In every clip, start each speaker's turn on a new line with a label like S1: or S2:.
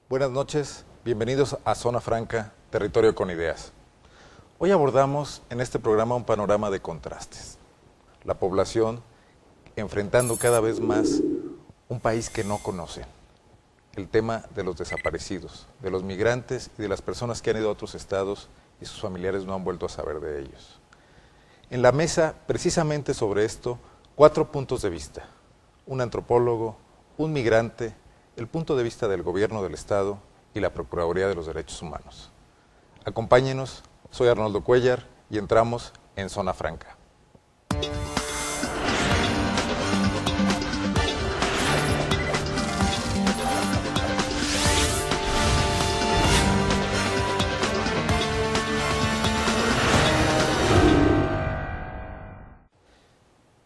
S1: Buenas noches, bienvenidos a Zona Franca, Territorio con Ideas. Hoy abordamos en este programa un panorama de contrastes. La población enfrentando cada vez más un país que no conoce. El tema de los desaparecidos, de los migrantes y de las personas que han ido a otros estados y sus familiares no han vuelto a saber de ellos. En la mesa, precisamente sobre esto, 4 puntos de vista. Un antropólogo, un migrante, el punto de vista del gobierno del estado y la Procuraduría de los Derechos Humanos. Acompáñenos, soy Arnoldo Cuellar y entramos en Zona Franca.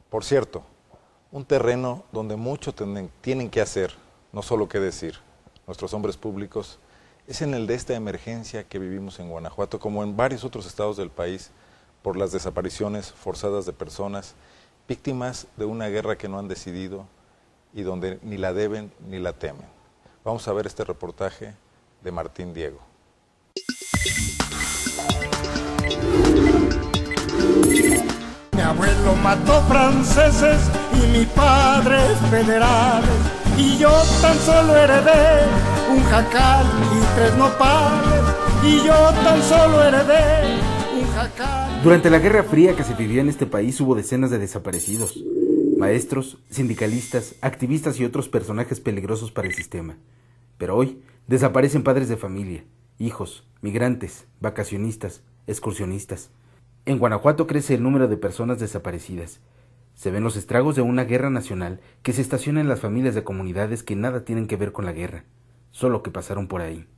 S1: Por cierto, un terreno donde mucho tienen que hacer, no solo qué decir, nuestros hombres públicos, es en el de esta emergencia que vivimos en Guanajuato, como en varios otros estados del país, por las desapariciones forzadas de personas, víctimas de una guerra que no han decidido y donde ni la deben ni la temen. Vamos a ver este reportaje de Martín Diego.
S2: Mi abuelo mató franceses y mi padre federales, y yo tan solo heredé un jacal y 3 nopales, y yo tan solo heredé un jacal.
S3: Durante la Guerra Fría que se vivió en este país hubo decenas de desaparecidos, maestros, sindicalistas, activistas y otros personajes peligrosos para el sistema. Pero hoy desaparecen padres de familia, hijos, migrantes, vacacionistas, excursionistas. En Guanajuato crece el número de personas desaparecidas. Se ven los estragos de una guerra nacional que se estaciona en las familias de comunidades que nada tienen que ver con la guerra, solo que pasaron por ahí.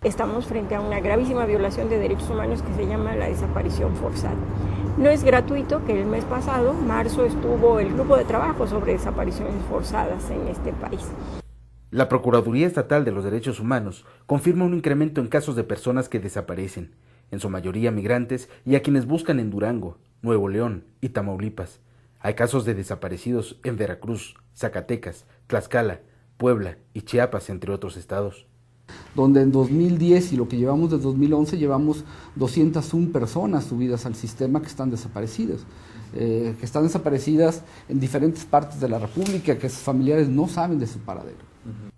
S4: Estamos frente a una gravísima violación de derechos humanos que se llama la desaparición forzada. No es gratuito que el mes pasado, marzo, estuvo el grupo de trabajo sobre desapariciones forzadas en este país.
S3: La Procuraduría Estatal de los Derechos Humanos confirma un incremento en casos de personas que desaparecen, en su mayoría migrantes, y a quienes buscan en Durango, Nuevo León y Tamaulipas. Hay casos de desaparecidos en Veracruz, Zacatecas, Tlaxcala, Puebla y Chiapas, entre otros estados.
S5: Donde en 2010 y lo que llevamos de 2011 llevamos 201 personas subidas al sistema que están desaparecidas. En diferentes partes de la República, que sus familiares no saben de su paradero.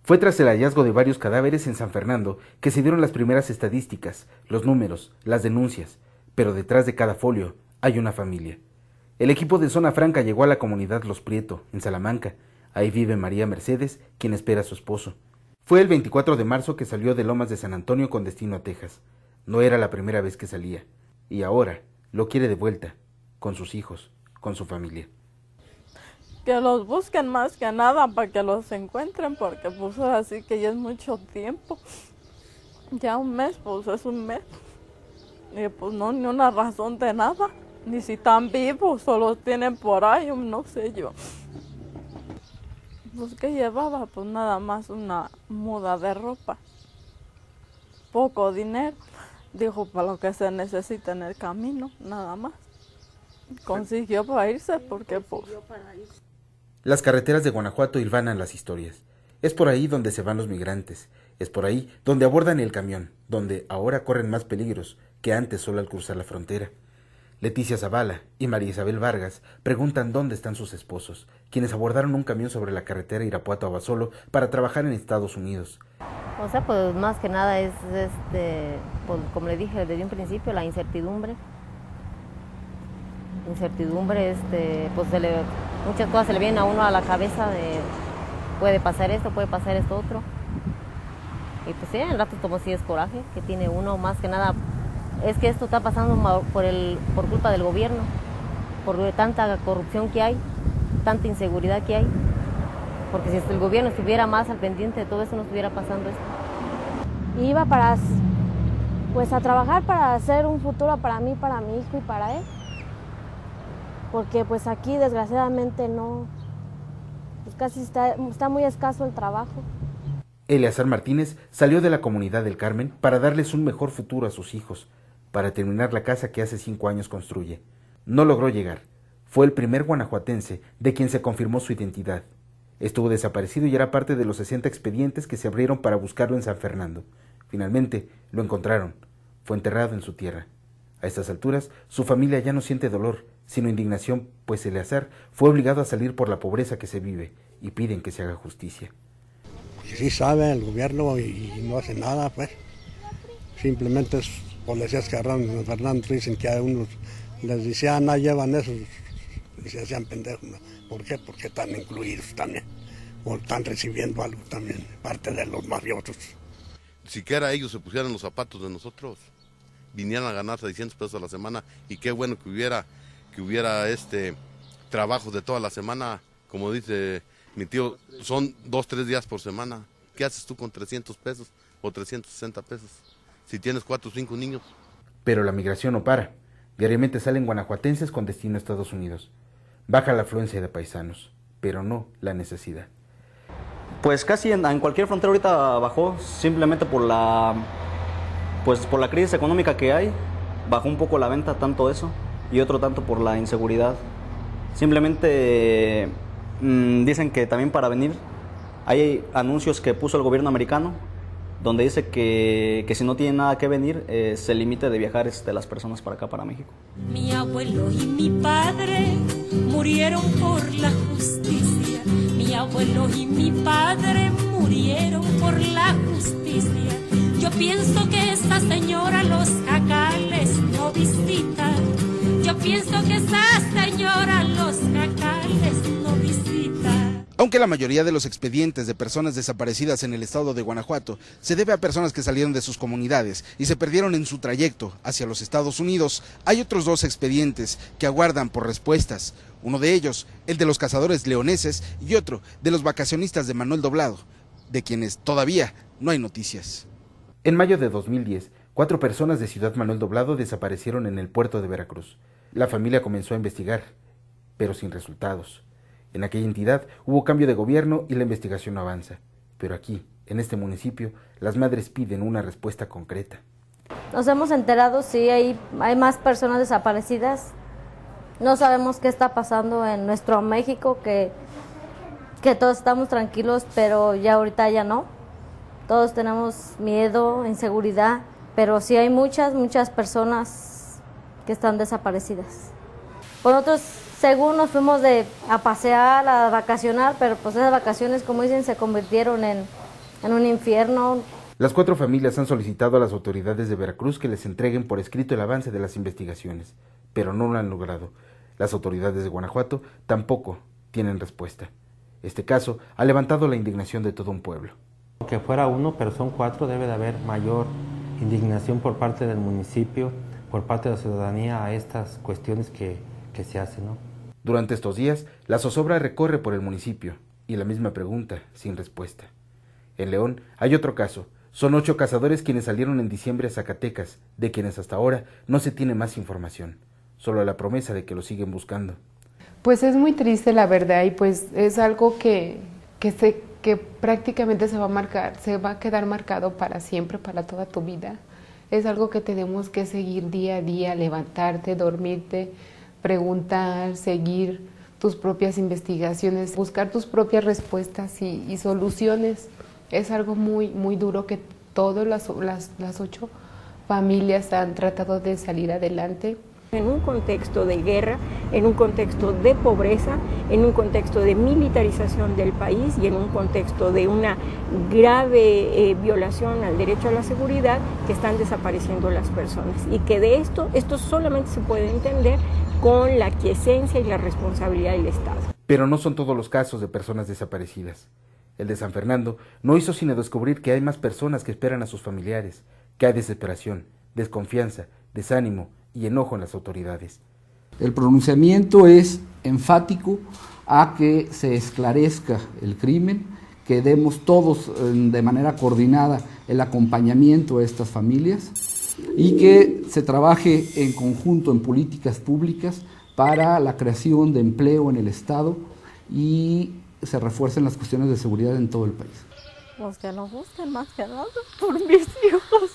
S3: Fue tras el hallazgo de varios cadáveres en San Fernando que se dieron las primeras estadísticas, los números, las denuncias, pero detrás de cada folio hay una familia. El equipo de Zona Franca llegó a la comunidad Los Prieto, en Salamanca. Ahí vive María Mercedes, quien espera a su esposo. Fue el 24 de marzo que salió de Lomas de San Antonio con destino a Texas. No era la primera vez que salía, y ahora lo quiere de vuelta, con sus hijos, con su familia.
S6: Que los busquen más que nada para que los encuentren, porque pues así que ya es mucho tiempo. Ya un mes, pues es un mes. Y pues no, ni una razón de nada. Ni si están vivos o los tienen por ahí, no sé yo. Pues que llevaba, pues nada más una muda de ropa. Poco dinero. Dijo para lo que se necesita en el camino, nada más. Consiguió para irse porque pues...
S3: Las carreteras de Guanajuato hilvanan las historias. Es por ahí donde se van los migrantes. Es por ahí donde abordan el camión, donde ahora corren más peligros que antes solo al cruzar la frontera. Leticia Zavala y María Isabel Vargas preguntan dónde están sus esposos, quienes abordaron un camión sobre la carretera Irapuato-Abasolo para trabajar en Estados Unidos.
S7: O sea, pues más que nada es, pues, como le dije desde un principio, la incertidumbre. Pues muchas cosas se le vienen a uno a la cabeza de puede pasar esto otro. Y pues sí, en ratos como si es coraje que tiene uno, más que nada. Es que esto está pasando por culpa del gobierno, por tanta corrupción que hay, tanta inseguridad que hay. Porque si el gobierno estuviera más al pendiente de todo eso, no estuviera pasando esto.
S8: Iba a trabajar para hacer un futuro para mí, para mi hijo y para él. Porque pues aquí desgraciadamente no, pues casi está muy escaso el trabajo.
S3: Eleazar Martínez salió de la comunidad del Carmen para darles un mejor futuro a sus hijos, para terminar la casa que hace 5 años construye. No logró llegar. Fue el primer guanajuatense de quien se confirmó su identidad. Estuvo desaparecido y era parte de los 60 expedientes que se abrieron para buscarlo en San Fernando. Finalmente lo encontraron. Fue enterrado en su tierra. A estas alturas, su familia ya no siente dolor, sino indignación, pues Eleazar fue obligado a salir por la pobreza que se vive y piden que se haga justicia.
S9: Y sí sabe el gobierno y no hace nada, pues. Simplemente es policías que agarran en Fernando, dicen que a unos les decían, no llevan eso, y se hacían pendejos. ¿No? ¿Por qué? Porque están incluidos también, o están recibiendo algo también, parte de los mafiosos.
S10: Siquiera ellos se pusieran los zapatos de nosotros, vinieran a ganar 600 pesos a la semana, y qué bueno que hubiera trabajo de toda la semana, como dice mi tío, son 2-3 días por semana. ¿Qué haces tú con 300 pesos o 360 pesos si tienes 4 o 5 niños?
S3: Pero la migración no para. Diariamente salen guanajuatenses con destino a Estados Unidos. Baja la afluencia de paisanos, pero no la necesidad.
S11: Pues casi en cualquier frontera ahorita bajó, simplemente por la crisis económica que hay, bajó un poco la venta, tanto eso, y otro tanto por la inseguridad. Simplemente dicen que también para venir hay anuncios que puso el gobierno americano, donde dice que si no tienen nada que venir, se limite de viajar las personas para acá, para México.
S12: Mi abuelo y mi padre murieron por la justicia. Mi abuelo y mi padre murieron por la justicia. Yo pienso que esta señora los jacales no visita. Yo pienso que esa señora los jacales no visita.
S3: Aunque la mayoría de los expedientes de personas desaparecidas en el estado de Guanajuato se debe a personas que salieron de sus comunidades y se perdieron en su trayecto hacia los Estados Unidos, hay otros 2 expedientes que aguardan por respuestas. Uno de ellos, el de los cazadores leoneses, y otro de los vacacionistas de Manuel Doblado, de quienes todavía no hay noticias. En mayo de 2010, 4 personas de Ciudad Manuel Doblado desaparecieron en el puerto de Veracruz. La familia comenzó a investigar, pero sin resultados. En aquella entidad hubo cambio de gobierno y la investigación no avanza. Pero aquí, en este municipio, las madres piden una respuesta concreta.
S8: Nos hemos enterado, sí, hay más personas desaparecidas. No sabemos qué está pasando en nuestro México, que todos estamos tranquilos, pero ya ahorita ya no. Todos tenemos miedo, inseguridad, pero sí hay muchas personas que están desaparecidas. Nosotros, según nos fuimos a pasear, a vacacionar, pero pues esas vacaciones, como dicen, se convirtieron en un infierno.
S3: Las 4 familias han solicitado a las autoridades de Veracruz que les entreguen por escrito el avance de las investigaciones, pero no lo han logrado. Las autoridades de Guanajuato tampoco tienen respuesta. Este caso ha levantado la indignación de todo un pueblo.
S13: Que fuera 1, pero son 4, debe de haber mayor indignación por parte del municipio, por parte de la ciudadanía a estas cuestiones que se hacen, ¿no?
S3: Durante estos días, la zozobra recorre por el municipio y la misma pregunta, sin respuesta. En León hay otro caso. Son 8 cazadores quienes salieron en diciembre a Zacatecas, de quienes hasta ahora no se tiene más información, solo la promesa de que lo siguen buscando.
S14: Pues es muy triste, la verdad, y pues es algo que prácticamente se va a quedar marcado para siempre, para toda tu vida. Es algo que tenemos que seguir día a día, levantarte, dormirte, preguntar, seguir tus propias investigaciones, buscar tus propias respuestas y soluciones. Es algo muy duro que todas las 8 familias han tratado de salir adelante.
S4: En un contexto de guerra, en un contexto de pobreza, en un contexto de militarización del país y en un contexto de una grave violación al derecho a la seguridad, que están desapareciendo las personas. Y que de esto solamente se puede entender con la aquiescencia y la responsabilidad del Estado.
S3: Pero no son todos los casos de personas desaparecidas. El de San Fernando no hizo sino descubrir que hay más personas que esperan a sus familiares, que hay desesperación, desconfianza, desánimo y enojo en las autoridades.
S5: El pronunciamiento es enfático a que se esclarezca el crimen, que demos todos de manera coordinada el acompañamiento a estas familias y que se trabaje en conjunto en políticas públicas para la creación de empleo en el Estado y se refuercen las cuestiones de seguridad en todo el país.
S6: Pues que lo busquen más que nada por mis hijos.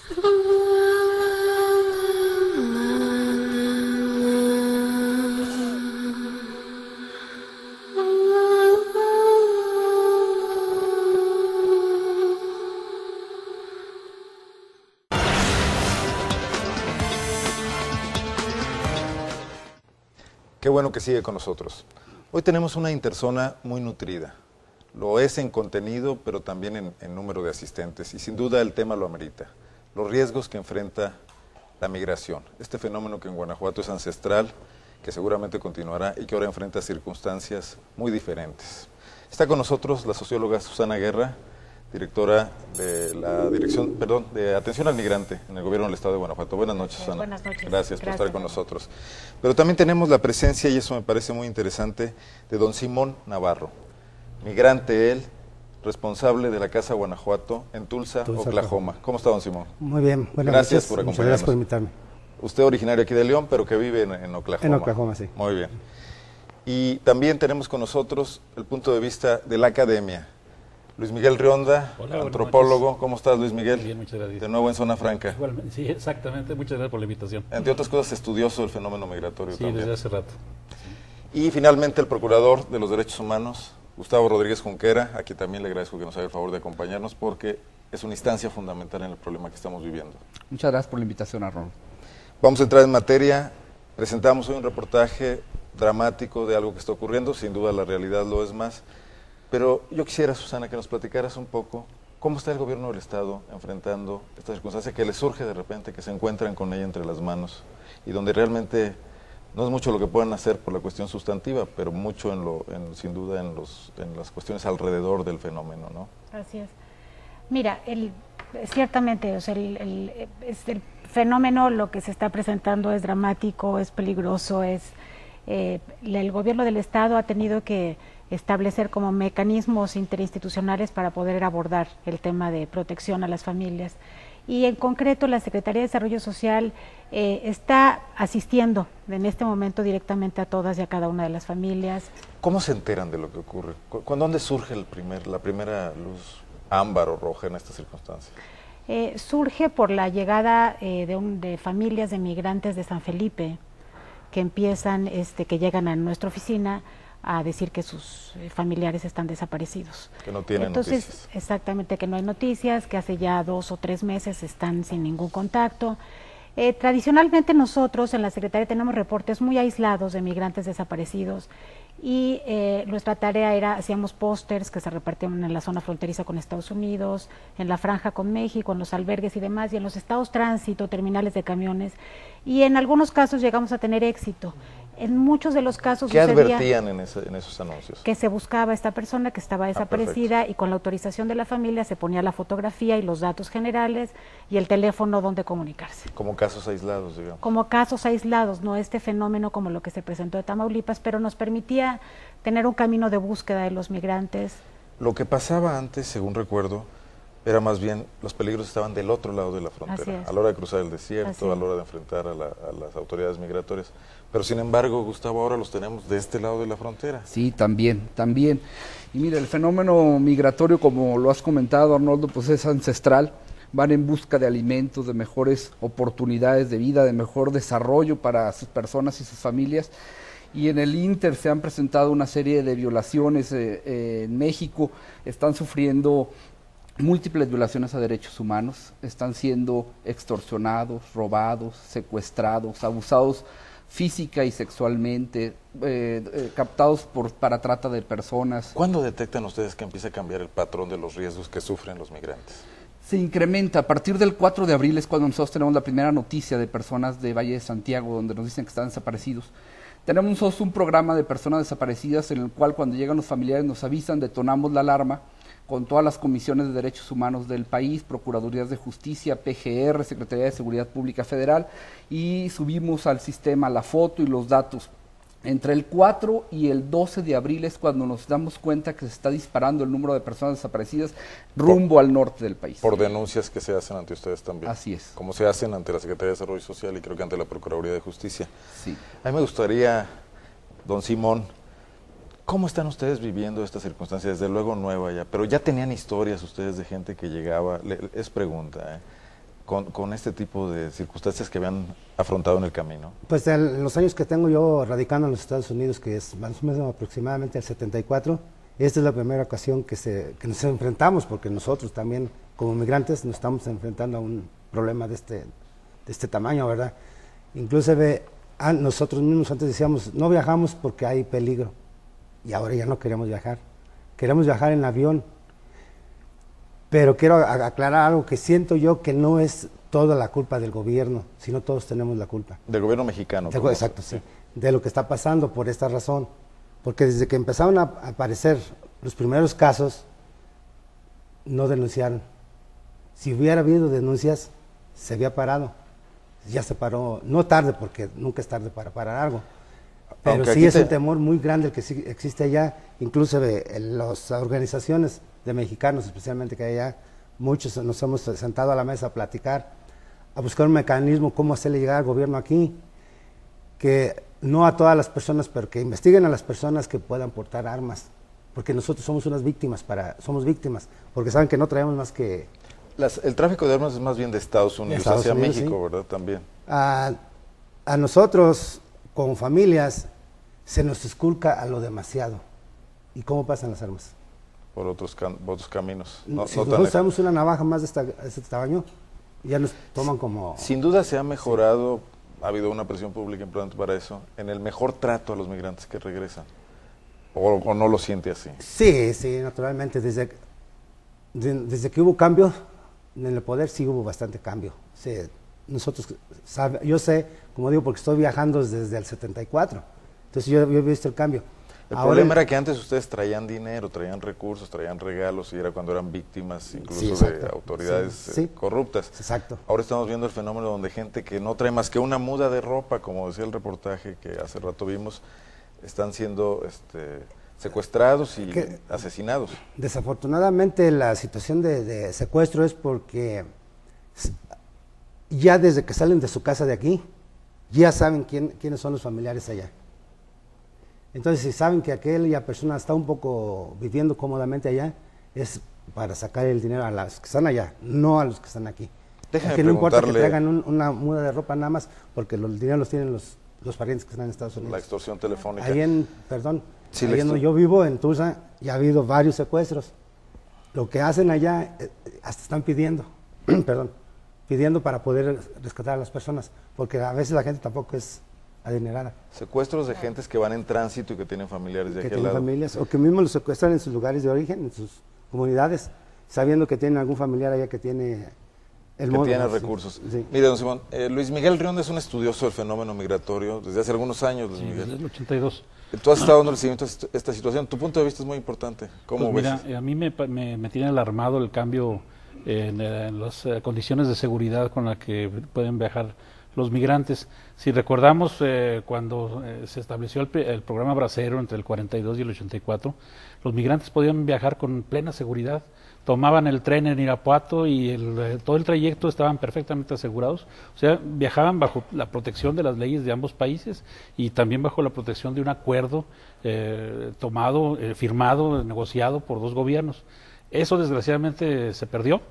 S1: Qué bueno que sigue con nosotros. Hoy tenemos una interzona muy nutrida. Lo es en contenido, pero también en número de asistentes. Y sin duda el tema lo amerita. Los riesgos que enfrenta la migración. Este fenómeno que en Guanajuato es ancestral, que seguramente continuará y que ahora enfrenta circunstancias muy diferentes. Está con nosotros la socióloga Susana Guerra, directora de la Dirección, de Atención al Migrante en el Gobierno del Estado de Guanajuato. Buenas noches, Susana.
S15: Buenas noches.
S1: Gracias por estar con nosotros. Pero también tenemos la presencia, y eso me parece muy interesante, de don Simón Navarro, migrante él, responsable de la Casa Guanajuato en Tulsa, Oklahoma. ¿Cómo está, don Simón?
S15: Muy bien, buenas
S1: Gracias
S15: noches.
S1: por acompañarnos.
S15: Muchas gracias por invitarme.
S1: Usted originario aquí de León, pero que vive en Oklahoma.
S15: En Oklahoma, sí.
S1: Muy bien. Y también tenemos con nosotros el punto de vista de la academia. Luis Miguel Rionda,
S16: hola,
S1: antropólogo. ¿Cómo estás, Luis Miguel?
S16: Bien, muchas gracias.
S1: De nuevo en Zona Franca.
S16: Igualmente, sí, exactamente. Muchas gracias por la invitación.
S1: Entre otras cosas, estudioso del fenómeno migratorio
S16: sí,
S1: también.
S16: desde hace rato. Sí.
S1: Y finalmente el Procurador de los Derechos Humanos, Gustavo Rodríguez Junquera. Aquí también le agradezco que nos haga el favor de acompañarnos porque es una instancia fundamental en el problema que estamos viviendo.
S5: Muchas gracias por la invitación, Arnold.
S1: Vamos a entrar en materia. Presentamos hoy un reportaje dramático de algo que está ocurriendo. Sin duda la realidad lo es más. Pero yo quisiera, Susana, que nos platicaras un poco cómo está el gobierno del Estado enfrentando esta circunstancia que le surge de repente, que se encuentran con ella entre las manos y donde realmente no es mucho lo que puedan hacer por la cuestión sustantiva, pero mucho sin duda en las cuestiones alrededor del fenómeno, ¿no?
S17: Así es. Mira, ciertamente, o sea, el fenómeno, lo que se está presentando es dramático, es peligroso, el gobierno del Estado ha tenido que establecer como mecanismos interinstitucionales para poder abordar el tema de protección a las familias. Y en concreto la Secretaría de Desarrollo Social está asistiendo en este momento directamente a todas y a cada una de las familias.
S1: ¿Cómo se enteran de lo que ocurre? ¿Dónde surge la primera luz ámbar o roja en esta circunstancia?
S17: Surge por la llegada de familias de migrantes de San Felipe que empiezan, que llegan a nuestra oficina a decir que sus familiares están desaparecidos.
S1: Que no tienen noticias.
S17: Exactamente, que no hay noticias, que hace ya 2 o 3 meses están sin ningún contacto. Tradicionalmente nosotros en la Secretaría tenemos reportes muy aislados de migrantes desaparecidos y nuestra tarea era, hacíamos pósters que se repartían en la zona fronteriza con Estados Unidos, en la franja con México, en los albergues y demás, y en los estados tránsito, terminales de camiones, y en algunos casos llegamos a tener éxito. En muchos de los casos
S1: ¿qué advertían en esos anuncios?
S17: Que se buscaba a esta persona que estaba desaparecida y con la autorización de la familia se ponía la fotografía y los datos generales y el teléfono donde comunicarse.
S1: Como casos aislados, digamos.
S17: Como casos aislados, no este fenómeno como lo que se presentó de Tamaulipas, pero nos permitía tener un camino de búsqueda de los migrantes.
S1: Lo que pasaba antes, según recuerdo, era más bien, los peligros estaban del otro lado de la frontera, a la hora de cruzar el desierto, a la hora de enfrentar a las autoridades migratorias. Pero sin embargo, Gustavo, ahora los tenemos de este lado de la frontera.
S5: Sí, también. Y mira, el fenómeno migratorio, como lo has comentado, Arnoldo, pues es ancestral. Van en busca de alimentos, de mejores oportunidades de vida, de mejor desarrollo para sus personas y sus familias. Y en el Inter se han presentado una serie de violaciones en México, están sufriendo múltiples violaciones a derechos humanos, están siendo extorsionados, robados, secuestrados, abusados física y sexualmente, captados para trata de personas.
S1: ¿Cuándo detectan ustedes que empieza a cambiar el patrón de los riesgos que sufren los migrantes?
S5: Se incrementa, a partir del 4 de abril es cuando nosotros tenemos la primera noticia de personas de Valle de Santiago, donde nos dicen que están desaparecidos. Tenemos nosotros un programa de personas desaparecidas en el cual cuando llegan los familiares nos avisan, detonamos la alarma, con todas las comisiones de derechos humanos del país, Procuradurías de Justicia, PGR, Secretaría de Seguridad Pública Federal, y subimos al sistema la foto y los datos. Entre el 4 y el 12 de abril es cuando nos damos cuenta que se está disparando el número de personas desaparecidas rumbo al norte del país.
S1: Por denuncias que se hacen ante ustedes también.
S5: Así es.
S1: Como se hacen ante la Secretaría de Desarrollo Social y creo que ante la Procuraduría de Justicia.
S5: Sí.
S1: A mí me gustaría, don Simón, ¿cómo están ustedes viviendo esta circunstancia? Desde luego nueva ya, pero ya tenían historias ustedes de gente que llegaba, es pregunta, con este tipo de circunstancias que habían afrontado en el camino.
S15: Pues en los años que tengo yo radicando en los Estados Unidos, que es más o menos aproximadamente el 74, esta es la primera ocasión que nos enfrentamos, porque nosotros también como migrantes nos estamos enfrentando a un problema de este tamaño, ¿verdad? Inclusive nosotros mismos antes decíamos, no viajamos porque hay peligro, y ahora ya no queremos viajar. Queremos viajar en avión, pero quiero aclarar algo que siento yo que no es toda la culpa del gobierno, sino todos tenemos la culpa.
S1: Del gobierno mexicano.
S15: Exacto, sí. De lo que está pasando por esta razón. Porque desde que empezaron a aparecer los primeros casos, no denunciaron. Si hubiera habido denuncias, se había parado. Ya se paró, no tarde, porque nunca es tarde para parar algo. Pero
S1: Aunque
S15: sí es un temor muy grande el que sí existe allá. Incluso las organizaciones de mexicanos, especialmente que hay allá, muchos nos hemos sentado a la mesa a platicar, a buscar un mecanismo, cómo hacerle llegar al gobierno aquí, que no a todas las personas, pero que investiguen a las personas que puedan portar armas, porque nosotros somos unas víctimas, somos víctimas, porque saben que no traemos más que...
S1: El tráfico de armas es más bien de Estados Unidos hacia México, sí. ¿Verdad? También.
S15: A nosotros, como familias, se nos esculca a lo demasiado. ¿Y cómo pasan las armas?
S1: Por otros caminos.
S15: Si nosotros tenemos una navaja más de este tamaño, ya nos toman como...
S1: Sin duda se ha mejorado, ha habido una presión pública importante para eso, en el mejor trato a los migrantes que regresan. ¿O no lo siente así?
S15: Sí, sí, naturalmente. Desde que hubo cambio en el poder, sí hubo bastante cambio. Sí, yo sé, como digo, porque estoy viajando desde el 74, entonces yo he visto el cambio.
S1: El problema era que antes ustedes traían dinero, traían recursos, traían regalos, y era cuando eran víctimas incluso de autoridades corruptas.
S15: Exacto.
S1: Ahora estamos viendo el fenómeno donde gente que no trae más que una muda de ropa, como decía el reportaje que hace rato vimos, están siendo secuestrados y asesinados.
S15: Desafortunadamente la situación de secuestro es porque ya desde que salen de su casa de aquí, ya saben quiénes son los familiares allá. Entonces, si saben que aquella persona está un poco viviendo cómodamente allá, es para sacar el dinero a los que están allá, no a los que están aquí.
S1: Déjame
S15: no importa que traigan una muda de ropa nada más, porque el dinero los tienen los parientes que están en Estados Unidos.
S1: La extorsión telefónica.
S15: Ahí donde yo vivo, en Tulsa, ya ha habido varios secuestros. Lo que hacen allá, hasta están pidiendo, pidiendo para poder rescatar a las personas, porque a veces la gente tampoco es adinerada.
S1: Secuestros de gentes que van en tránsito y que tienen familiares de
S15: que
S1: aquel
S15: tienen
S1: lado.
S15: Familias, o que mismo los secuestran en sus lugares de origen, en sus comunidades, sabiendo que tienen algún familiar allá que tiene
S1: tiene recursos. Sí. Mire, don Simón, Luis Miguel Rionda es un estudioso del fenómeno migratorio desde hace algunos años, Luis Miguel.
S16: Desde el 82.
S1: Tú has estado dando el seguimiento a esta situación. Tu punto de vista es muy importante. ¿Cómo
S16: pues
S1: ves?
S16: Mira, a mí me tiene alarmado el cambio en las condiciones de seguridad con las que pueden viajar los migrantes. Si recordamos, cuando se estableció el programa Bracero entre el 42 y el 84, los migrantes podían viajar con plena seguridad. Tomaban el tren en Irapuato y todo el trayecto estaban perfectamente asegurados. O sea, viajaban bajo la protección de las leyes de ambos países y también bajo la protección de un acuerdo firmado, negociado por dos gobiernos. Eso desgraciadamente se perdió.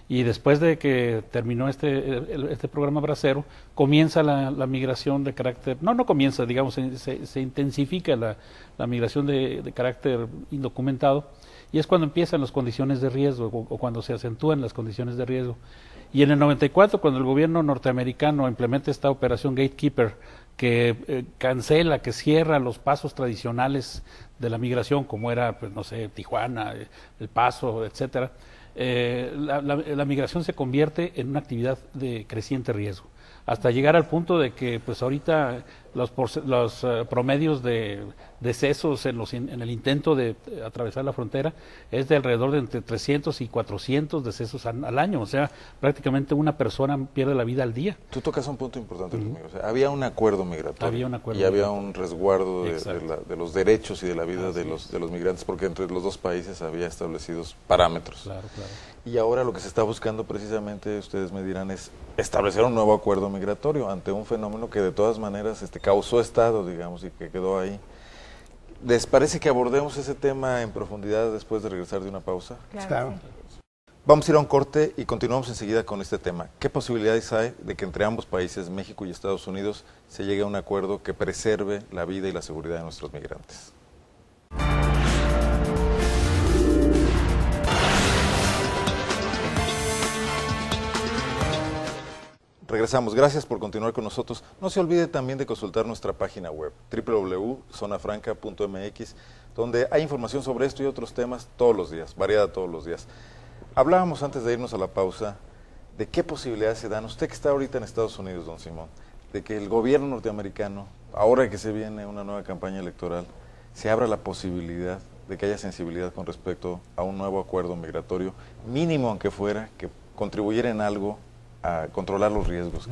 S16: Y después de que terminó este programa Bracero, comienza la migración de carácter, no comienza, digamos, se intensifica la migración de carácter indocumentado, y es cuando empiezan las condiciones de riesgo, o cuando se acentúan las condiciones de riesgo. Y en el 94, cuando el gobierno norteamericano implementa esta operación Gatekeeper, que cancela, que cierra los pasos tradicionales de la migración, como era, pues, no sé, Tijuana, El Paso, etcétera, la migración se convierte en una actividad de creciente riesgo, hasta llegar al punto de que pues ahorita los promedios de decesos en el intento de atravesar la frontera es de alrededor de entre 300 y 400 decesos al año, o sea, prácticamente una persona pierde la vida al día.
S1: Tú tocas un punto importante, o sea, había un acuerdo migratorio, había un resguardo de los derechos y de la vida de los migrantes, porque entre los dos países había establecidos parámetros.
S16: Claro.
S1: Y ahora lo que se está buscando precisamente, ustedes me dirán, es establecer un nuevo acuerdo migratorio ante un fenómeno que de todas maneras causó estado, digamos, y que quedó ahí. ¿Les parece que abordemos ese tema en profundidad después de regresar de una pausa?
S15: Claro.
S1: Vamos a ir a un corte y continuamos enseguida con este tema. ¿Qué posibilidades hay de que entre ambos países, México y Estados Unidos, se llegue a un acuerdo que preserve la vida y la seguridad de nuestros migrantes? Regresamos. Gracias por continuar con nosotros. No se olvide también de consultar nuestra página web, www.zonafranca.mx, donde hay información sobre esto y otros temas todos los días, variada todos los días. Hablábamos antes de irnos a la pausa de qué posibilidades se dan. Usted que está ahorita en Estados Unidos, don Simón, de que el gobierno norteamericano, ahora que se viene una nueva campaña electoral, se abra la posibilidad de que haya sensibilidad con respecto a un nuevo acuerdo migratorio, mínimo aunque fuera, que contribuyera en algo a controlar los riesgos.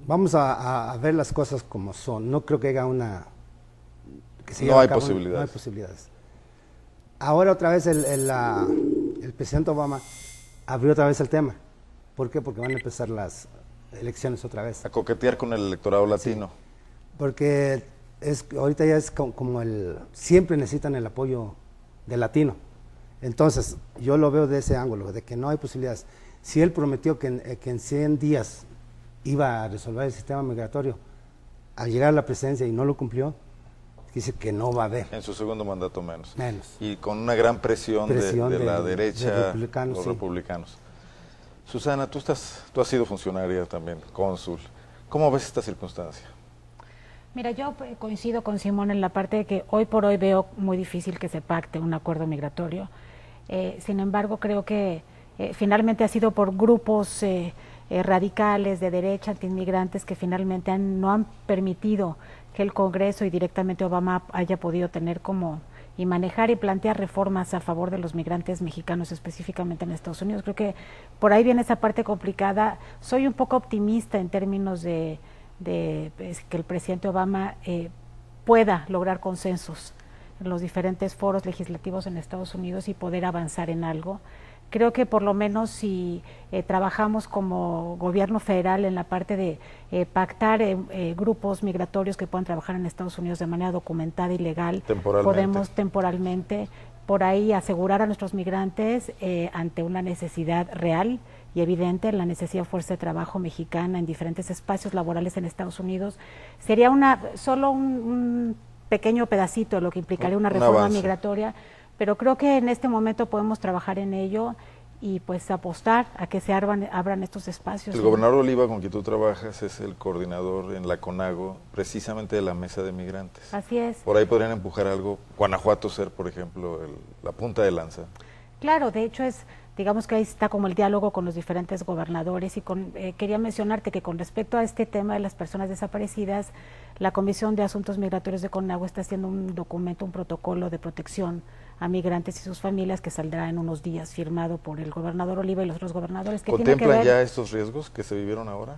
S15: Vamos a ver las cosas como son. No creo que haya una...
S1: No hay posibilidades.
S15: No hay posibilidades. Ahora otra vez el presidente Obama abrió otra vez el tema. ¿Por qué? Porque van a empezar las elecciones otra vez.
S1: A coquetear con el electorado latino.
S15: Sí, porque ahorita ya es como siempre necesitan el apoyo del latino. Entonces, yo lo veo de ese ángulo, de que no hay posibilidades. Si él prometió que en 100 días iba a resolver el sistema migratorio, al llegar a la presidencia y no lo cumplió, dice que no va a haber.
S1: En su segundo mandato menos.
S15: Menos.
S1: Y con una gran presión de la derecha, los republicanos. Susana, tú has sido funcionaria también, cónsul. ¿Cómo ves esta circunstancia?
S17: Mira, yo coincido con Simón en la parte de que hoy por hoy veo muy difícil que se pacte un acuerdo migratorio. Sin embargo, creo que finalmente ha sido por grupos radicales de derecha, antiinmigrantes, que finalmente no han permitido que el Congreso y directamente Obama haya podido tener y manejar y plantear reformas a favor de los migrantes mexicanos, específicamente en Estados Unidos. Creo que por ahí viene esa parte complicada. Soy un poco optimista en términos de que el presidente Obama pueda lograr consensos en los diferentes foros legislativos en Estados Unidos y poder avanzar en algo. Creo que por lo menos si trabajamos como gobierno federal en la parte de pactar grupos migratorios que puedan trabajar en Estados Unidos de manera documentada y legal, podemos temporalmente por ahí asegurar a nuestros migrantes ante una necesidad real y evidente, la necesidad de fuerza de trabajo mexicana en diferentes espacios laborales en Estados Unidos. Sería solo un pequeño pedacito de lo que implicaría una reforma migratoria, pero creo que en este momento podemos trabajar en ello y pues apostar a que se abran estos espacios.
S1: El gobernador Oliva, con quien tú trabajas, es el coordinador en la CONAGO, precisamente de la mesa de migrantes.
S17: Así es.
S1: Por ahí podrían empujar algo, Guanajuato ser, por ejemplo, la punta de lanza.
S17: Claro, de hecho digamos que ahí está como el diálogo con los diferentes gobernadores y quería mencionarte que con respecto a este tema de las personas desaparecidas, la Comisión de Asuntos Migratorios de CONAGO está haciendo un documento, un protocolo de protección a migrantes y sus familias que saldrá en unos días, firmado por el gobernador Oliva y los otros gobernadores.
S1: ¿Contemplan ya estos riesgos que se vivieron ahora?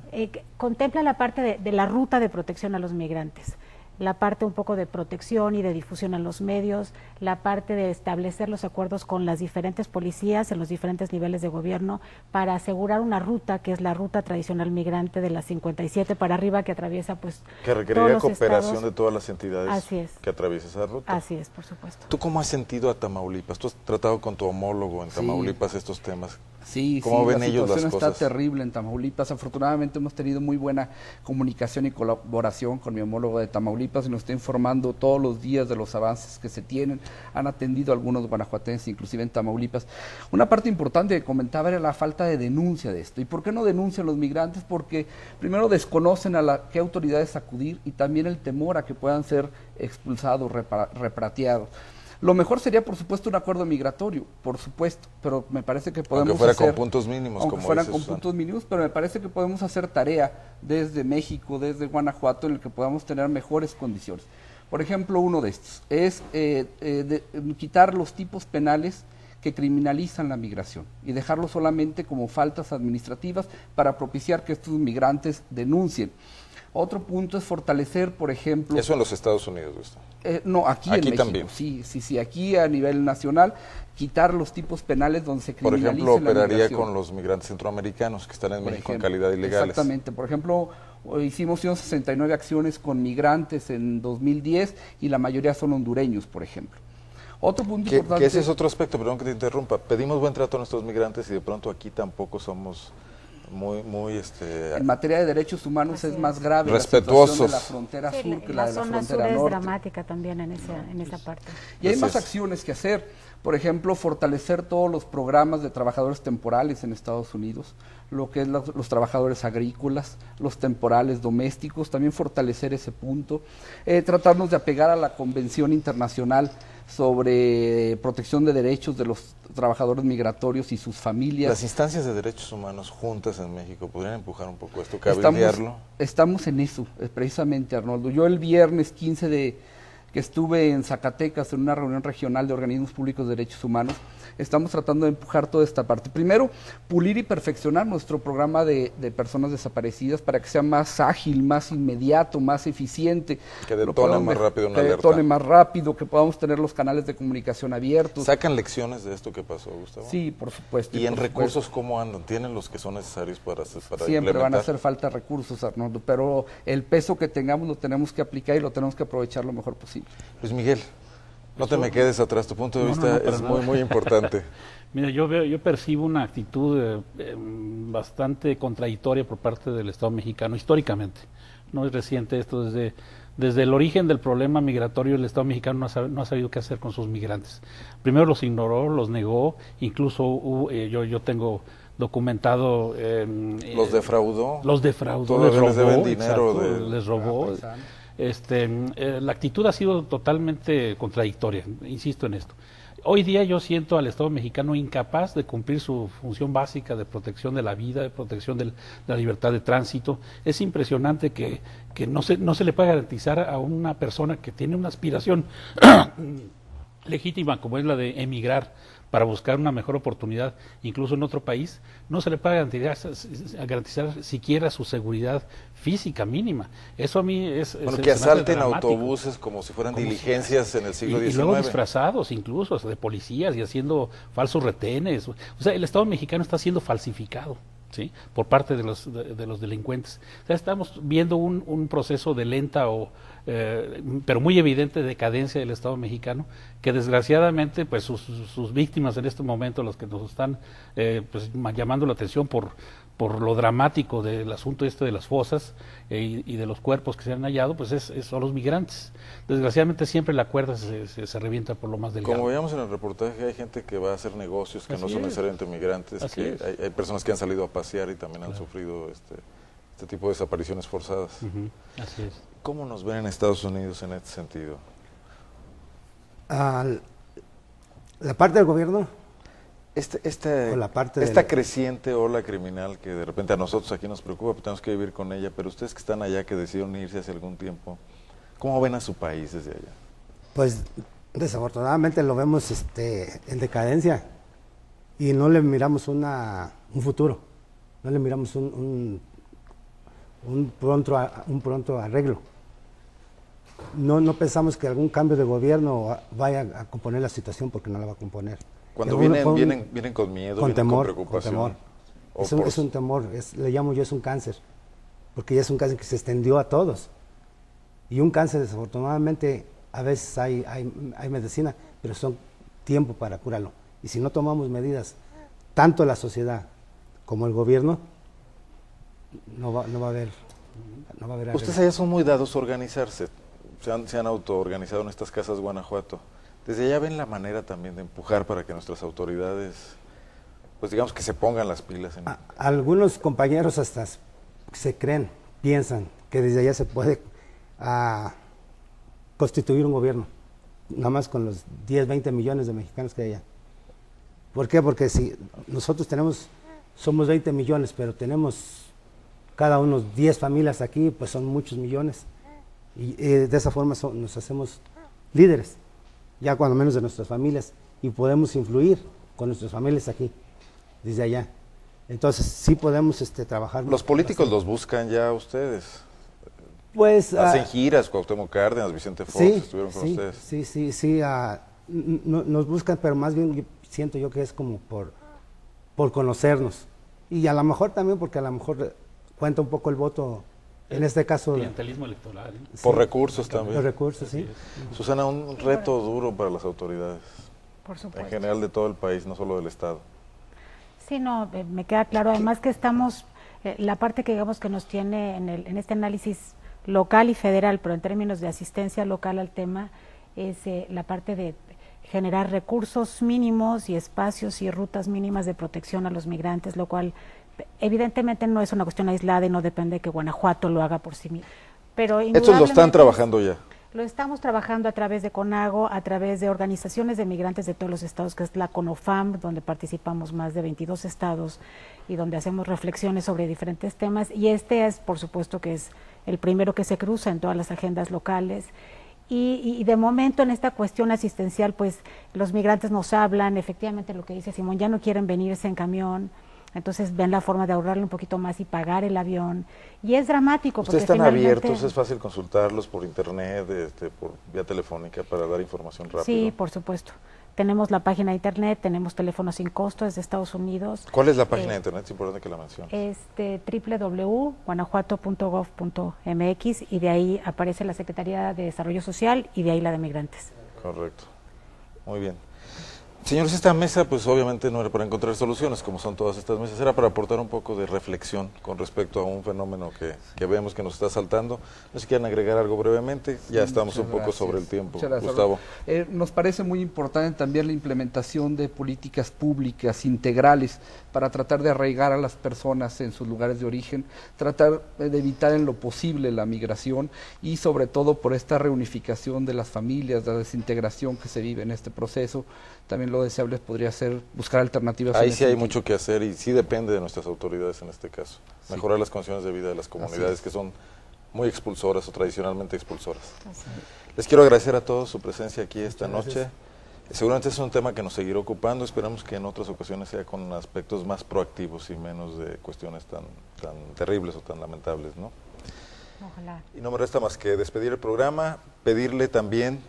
S17: Contempla la parte de la ruta de protección a los migrantes, la parte un poco de protección y de difusión en los medios, la parte de establecer los acuerdos con las diferentes policías en los diferentes niveles de gobierno para asegurar una ruta que es la ruta tradicional migrante de las 57 para arriba que atraviesa pues
S1: que requeriría cooperación de todas las entidades que atraviesa esa ruta.
S17: Así es, por supuesto.
S1: ¿Tú cómo has sentido a Tamaulipas? Tú has tratado con tu homólogo en Tamaulipas estos temas.
S5: Sí,
S1: ¿Cómo ven ellos las cosas?
S5: La situación está terrible en Tamaulipas. Afortunadamente hemos tenido muy buena comunicación y colaboración con mi homólogo de Tamaulipas y nos está informando todos los días de los avances que se tienen. Han atendido a algunos guanajuatenses, inclusive en Tamaulipas. Una parte importante que comentaba era la falta de denuncia de esto. ¿Y por qué no denuncian los migrantes? Porque primero desconocen a qué autoridades acudir y también el temor a que puedan ser expulsados, repatriados. Lo mejor sería, por supuesto, un acuerdo migratorio, por supuesto, pero me parece que podemos
S1: aunque fuera con puntos mínimos,
S5: aunque fueran con puntos mínimos, pero me parece que podemos hacer tarea desde México, desde Guanajuato, en el que podamos tener mejores condiciones. Por ejemplo, uno de estos es quitar los tipos penales que criminalizan la migración y dejarlo solamente como faltas administrativas para propiciar que estos migrantes denuncien. Otro punto es fortalecer, por ejemplo...
S1: Eso en los Estados Unidos, ¿no?
S5: No, aquí en México.
S1: También.
S5: Sí, aquí a nivel nacional, quitar los tipos penales donde se criminalice la migración.
S1: Por ejemplo, operaría con los migrantes centroamericanos que están en México en calidad de ilegales.
S5: Exactamente. Por ejemplo, hicimos 169 acciones con migrantes en 2010 y la mayoría son hondureños, por ejemplo. Otro punto importante...
S1: Que ese es otro aspecto, perdón que te interrumpa. Pedimos buen trato a nuestros migrantes y de pronto aquí tampoco somos... Muy
S5: en materia de derechos humanos es más grave
S1: respetuosos.
S5: La frontera sur que la de la frontera norte.
S17: La zona sur es dramática también en esa parte.
S5: Y hay más acciones que hacer. Por ejemplo, fortalecer todos los programas de trabajadores temporales en Estados Unidos, lo que es los trabajadores agrícolas, los temporales domésticos, también fortalecer ese punto, tratarnos de apegar a la Convención Internacional sobre protección de derechos de los trabajadores migratorios y sus familias.
S1: Las instancias de derechos humanos juntas en México podrían empujar un poco esto, cabildearlo.
S5: Estamos en eso, precisamente, Arnoldo. Yo el viernes 15 que estuve en Zacatecas en una reunión regional de organismos públicos de derechos humanos, estamos tratando de empujar toda esta parte. Primero, pulir y perfeccionar nuestro programa de personas desaparecidas para que sea más ágil, más inmediato, más eficiente.
S1: Que detone más rápido una alerta.
S5: Que detone más rápido, que podamos tener los canales de comunicación abiertos.
S1: ¿Sacan lecciones de esto que pasó, Gustavo?
S5: Sí, por supuesto.
S1: ¿Y en recursos cómo andan? ¿Tienen los que son necesarios para
S5: Siempre
S1: implementar?
S5: Van a hacer falta recursos, Arnoldo, pero el peso que tengamos lo tenemos que aplicar y lo tenemos que aprovechar lo mejor posible.
S1: Luis Miguel, no te me quedes atrás, tu punto de vista es muy importante.
S16: Mira, yo percibo una actitud bastante contradictoria por parte del Estado mexicano, históricamente. No es reciente esto, desde el origen del problema migratorio el Estado mexicano no ha sabido qué hacer con sus migrantes. Primero los ignoró, los negó, incluso yo tengo documentado...
S1: ¿Los defraudó?
S16: Los defraudó,
S1: les deben dinero.
S16: Les robó. La actitud ha sido totalmente contradictoria, insisto en esto. Hoy día yo siento al Estado mexicano incapaz de cumplir su función básica de protección de la vida, de protección de la libertad de tránsito. Es impresionante que no se le pueda garantizar a una persona que tiene una aspiración legítima como es la de emigrar para buscar una mejor oportunidad, incluso en otro país, no se le puede garantizar siquiera su seguridad física mínima. Eso a mí es...
S1: Bueno, que asalten autobuses como si fueran diligencias en el siglo XIX.
S16: Y luego disfrazados incluso de policías y haciendo falsos retenes. O sea, el Estado mexicano está siendo falsificado, ¿sí?, por parte de los delincuentes. O sea, estamos viendo un proceso de lenta pero muy evidente decadencia del Estado mexicano, que desgraciadamente pues sus víctimas en este momento, los que nos están pues llamando la atención por lo dramático del asunto de las fosas y de los cuerpos que se han hallado, pues son los migrantes. Desgraciadamente siempre la cuerda se revienta por lo más delgado.
S1: Como veíamos en el reportaje, hay gente que va a hacer negocios que no son necesariamente migrantes, hay personas que han salido a pasear y también han sufrido este tipo de desapariciones forzadas.
S16: Así es.
S1: ¿Cómo nos ven en Estados Unidos en este sentido?
S15: La parte del gobierno,
S1: esta creciente ola criminal que de repente a nosotros aquí nos preocupa, pues tenemos que vivir con ella, pero ustedes que están allá, que decidieron irse hace algún tiempo, ¿cómo ven a su país desde allá?
S15: Pues desafortunadamente lo vemos en decadencia y no le miramos un futuro, no le miramos un pronto arreglo. No pensamos que algún cambio de gobierno vaya a componer la situación, porque no la va a componer.
S1: Cuando vienen con miedo,
S15: con temor,
S1: con preocupación.
S15: Con temor. Es un temor, le llamo yo, es un cáncer, porque ya es un cáncer que se extendió a todos. Y un cáncer, desafortunadamente, a veces hay medicina, pero son tiempo para curarlo. Y si no tomamos medidas, tanto la sociedad como el gobierno, no va a haber arreglo.
S1: Ustedes allá son muy dados a organizarse, se han autoorganizado en estas casas Guanajuato. Desde allá ven la manera también de empujar para que nuestras autoridades, pues digamos que se pongan las pilas.
S15: Algunos compañeros hasta se piensan que desde allá se puede constituir un gobierno, nada más con los 10, 20 millones de mexicanos que hay allá. ¿Por qué? Porque si nosotros somos 20 millones, pero tenemos cada uno 10 familias aquí, pues son muchos millones. Y de esa forma nos hacemos líderes, ya cuando menos de nuestras familias, y podemos influir con nuestras familias aquí, desde allá. Entonces sí podemos trabajar.
S1: ¿Los políticos los buscan ya ustedes?
S15: Pues
S1: hacen giras, Cuauhtémoc Cárdenas, Vicente Fox, estuvieron con ustedes.
S15: Sí, nos buscan, pero más bien siento yo que es como por conocernos. Y a lo mejor también porque a lo mejor cuenta un poco el voto, en este caso...
S16: Clientelismo electoral.
S1: Por recursos también.
S15: Por recursos, sí.
S1: Susana, un reto duro para las autoridades.
S17: Por supuesto.
S1: En general de todo el país, no solo del Estado.
S17: Sí, no, me queda claro. Además que estamos, la parte que digamos que nos tiene en este análisis local y federal, pero en términos de asistencia local al tema, es la parte de generar recursos mínimos y espacios y rutas mínimas de protección a los migrantes, lo cual evidentemente no es una cuestión aislada y no depende de que Guanajuato lo haga por sí mismo. Pero
S1: estos lo están trabajando ya.
S17: Lo estamos trabajando a través de CONAGO, a través de organizaciones de migrantes de todos los estados, que es la CONOFAM, donde participamos más de 22 estados y donde hacemos reflexiones sobre diferentes temas. Y este es, por supuesto, que es el primero que se cruza en todas las agendas locales. Y de momento en esta cuestión asistencial, pues los migrantes nos hablan, efectivamente lo que dice Simón, ya no quieren venirse en camión. Entonces ven la forma de ahorrarle un poquito más y pagar el avión. Y es dramático.
S1: ¿Ustedes están abiertos? ¿Es fácil consultarlos por internet, por vía telefónica para dar información rápida?
S17: Sí, por supuesto. Tenemos la página de internet, tenemos teléfonos sin costo desde Estados Unidos.
S1: ¿Cuál es la página de internet? Es importante que la menciones.
S17: www.guanajuato.gov.mx y de ahí aparece la Secretaría de Desarrollo Social y de ahí la de Migrantes.
S1: Correcto. Muy bien. Señores, esta mesa pues obviamente no era para encontrar soluciones, como son todas estas mesas, era para aportar un poco de reflexión con respecto a un fenómeno que vemos que nos está saltando. No sé si quieren agregar algo brevemente, ya estamos un poco sobre el tiempo. Gustavo.
S5: Nos parece muy importante también la implementación de políticas públicas integrales para tratar de arraigar a las personas en sus lugares de origen, tratar de evitar en lo posible la migración y sobre todo por esta reunificación de las familias, la desintegración que se vive en este proceso. También lo deseable podría ser buscar alternativas.
S1: Ahí sí hay mucho que hacer y sí depende de nuestras autoridades en este caso. Mejorar las condiciones de vida de las comunidades que son muy expulsoras o tradicionalmente expulsoras. Les quiero agradecer a todos su presencia aquí esta noche. Seguramente es un tema que nos seguirá ocupando. Esperamos que en otras ocasiones sea con aspectos más proactivos y menos de cuestiones tan terribles o tan lamentables, ¿no?
S17: Ojalá.
S1: Y no me resta más que despedir el programa, pedirle también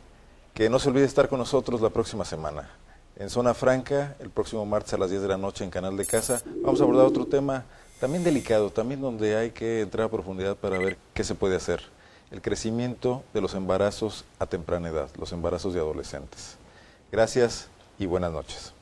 S1: que no se olvide estar con nosotros la próxima semana. En Zona Franca, el próximo martes a las 10 de la noche en Canal de Casa, vamos a abordar otro tema también delicado, también donde hay que entrar a profundidad para ver qué se puede hacer. El crecimiento de los embarazos a temprana edad, los embarazos de adolescentes. Gracias y buenas noches.